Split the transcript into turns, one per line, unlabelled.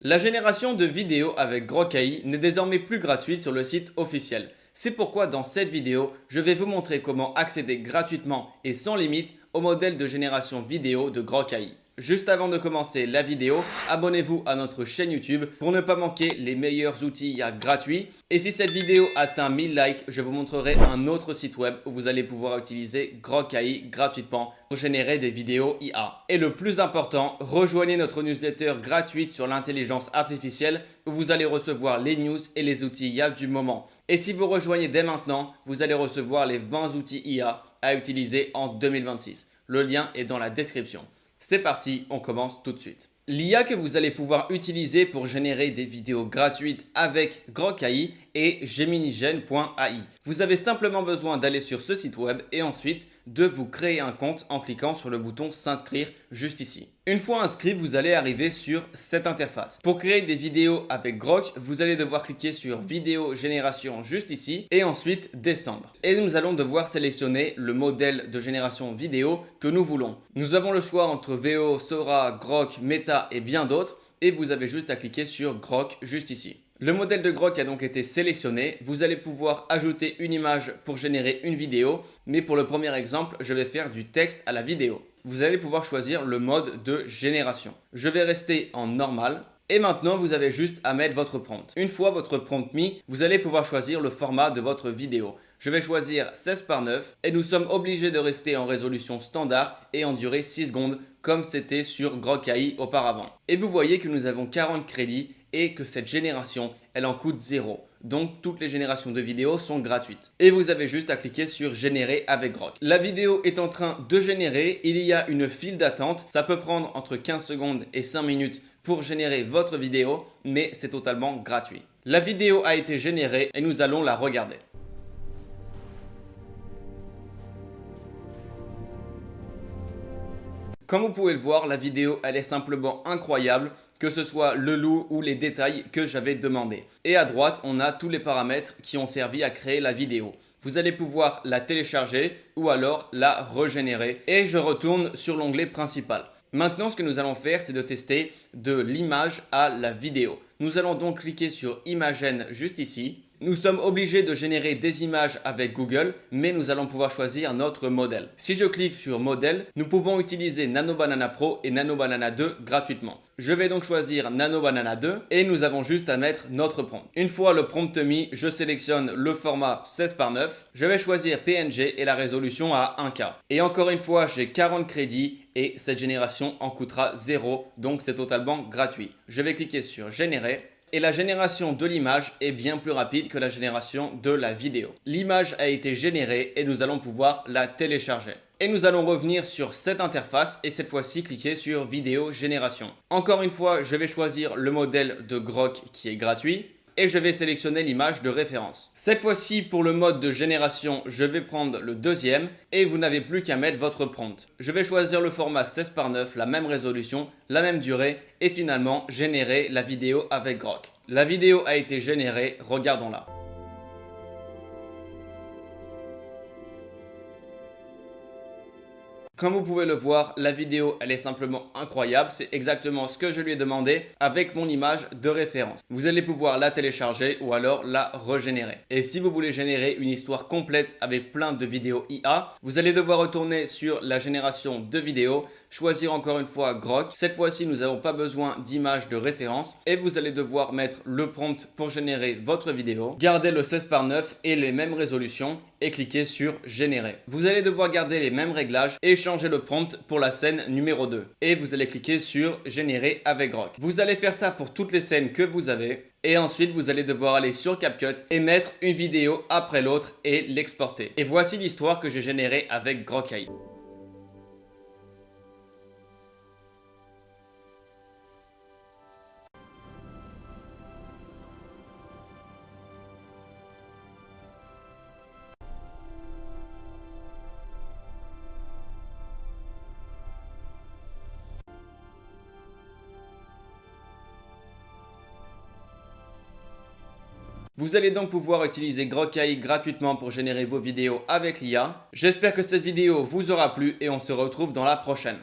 La génération de vidéos avec Grok AI n'est désormais plus gratuite sur le site officiel. C'est pourquoi dans cette vidéo, je vais vous montrer comment accéder gratuitement et sans limite au modèle de génération vidéo de Grok AI. Juste avant de commencer la vidéo, abonnez-vous à notre chaîne YouTube pour ne pas manquer les meilleurs outils IA gratuits. Et si cette vidéo atteint 1000 likes, je vous montrerai un autre site web où vous allez pouvoir utiliser Grok AI gratuitement pour générer des vidéos IA. Et le plus important, rejoignez notre newsletter gratuite sur l'intelligence artificielle où vous allez recevoir les news et les outils IA du moment. Et si vous rejoignez dès maintenant, vous allez recevoir les 20 outils IA à utiliser en 2026. Le lien est dans la description. C'est parti, on commence tout de suite. L'IA que vous allez pouvoir utiliser pour générer des vidéos gratuites avec Grok AI est geminigen.ai. Vous avez simplement besoin d'aller sur ce site web et ensuite de vous créer un compte en cliquant sur le bouton s'inscrire juste ici. Une fois inscrit, vous allez arriver sur cette interface. Pour créer des vidéos avec Grok, vous allez devoir cliquer sur vidéo génération juste ici et ensuite descendre. Et nous allons devoir sélectionner le modèle de génération vidéo que nous voulons. Nous avons le choix entre VO, Sora, Grok, Meta et bien d'autres et vous avez juste à cliquer sur Grok juste ici. Le modèle de Grok a donc été sélectionné. Vous allez pouvoir ajouter une image pour générer une vidéo, mais pour le premier exemple, je vais faire du texte à la vidéo. Vous allez pouvoir choisir le mode de génération. Je vais rester en normal. Et maintenant, vous avez juste à mettre votre prompt. Une fois votre prompt mis, vous allez pouvoir choisir le format de votre vidéo. Je vais choisir 16 par 9 et nous sommes obligés de rester en résolution standard et en durée 6 secondes comme c'était sur Grok AI auparavant. Et vous voyez que nous avons 40 crédits et que cette génération, elle en coûte 0. Donc toutes les générations de vidéos sont gratuites. Et vous avez juste à cliquer sur générer avec Grok. La vidéo est en train de générer, il y a une file d'attente. Ça peut prendre entre 15 secondes et 5 minutes pour générer votre vidéo, mais c'est totalement gratuit. La vidéo a été générée et nous allons la regarder. Comme vous pouvez le voir, la vidéo elle est simplement incroyable, que ce soit le loup ou les détails que j'avais demandé. Et à droite, on a tous les paramètres qui ont servi à créer la vidéo. Vous allez pouvoir la télécharger ou alors la régénérer. Et je retourne sur l'onglet principal. Maintenant, ce que nous allons faire, c'est de tester de l'image à la vidéo. Nous allons donc cliquer sur Imagen juste ici. Nous sommes obligés de générer des images avec Google, mais nous allons pouvoir choisir notre modèle. Si je clique sur modèle, nous pouvons utiliser Nano Banana Pro et Nano Banana 2 gratuitement. Je vais donc choisir Nano Banana 2 et nous avons juste à mettre notre prompt. Une fois le prompt mis, je sélectionne le format 16 par 9. Je vais choisir PNG et la résolution à 1K. Et encore une fois, j'ai 40 crédits et cette génération en coûtera 0, donc c'est totalement gratuit. Je vais cliquer sur générer. Et la génération de l'image est bien plus rapide que la génération de la vidéo. L'image a été générée et nous allons pouvoir la télécharger. Et nous allons revenir sur cette interface et cette fois-ci cliquer sur vidéo génération. Encore une fois, je vais choisir le modèle de Grok qui est gratuit. Et je vais sélectionner l'image de référence. Cette fois-ci, pour le mode de génération, je vais prendre le deuxième et vous n'avez plus qu'à mettre votre prompt. Je vais choisir le format 16 par 9, la même résolution, la même durée et finalement générer la vidéo avec Grok. La vidéo a été générée, regardons-la. Comme vous pouvez le voir, la vidéo, elle est simplement incroyable. C'est exactement ce que je lui ai demandé avec mon image de référence. Vous allez pouvoir la télécharger ou alors la régénérer. Et si vous voulez générer une histoire complète avec plein de vidéos IA, vous allez devoir retourner sur la génération de vidéos, choisir encore une fois Grok. Cette fois-ci, nous n'avons pas besoin d'image de référence et vous allez devoir mettre le prompt pour générer votre vidéo. Gardez le 16 par 9 et les mêmes résolutions et cliquez sur générer. Vous allez devoir garder les mêmes réglages et changer le prompt pour la scène numéro 2. Et vous allez cliquer sur générer avec Grok. Vous allez faire ça pour toutes les scènes que vous avez. Et ensuite, vous allez devoir aller sur CapCut et mettre une vidéo après l'autre et l'exporter. Et voici l'histoire que j'ai générée avec Grok AI. Vous allez donc pouvoir utiliser Grok AI gratuitement pour générer vos vidéos avec l'IA. J'espère que cette vidéo vous aura plu et on se retrouve dans la prochaine.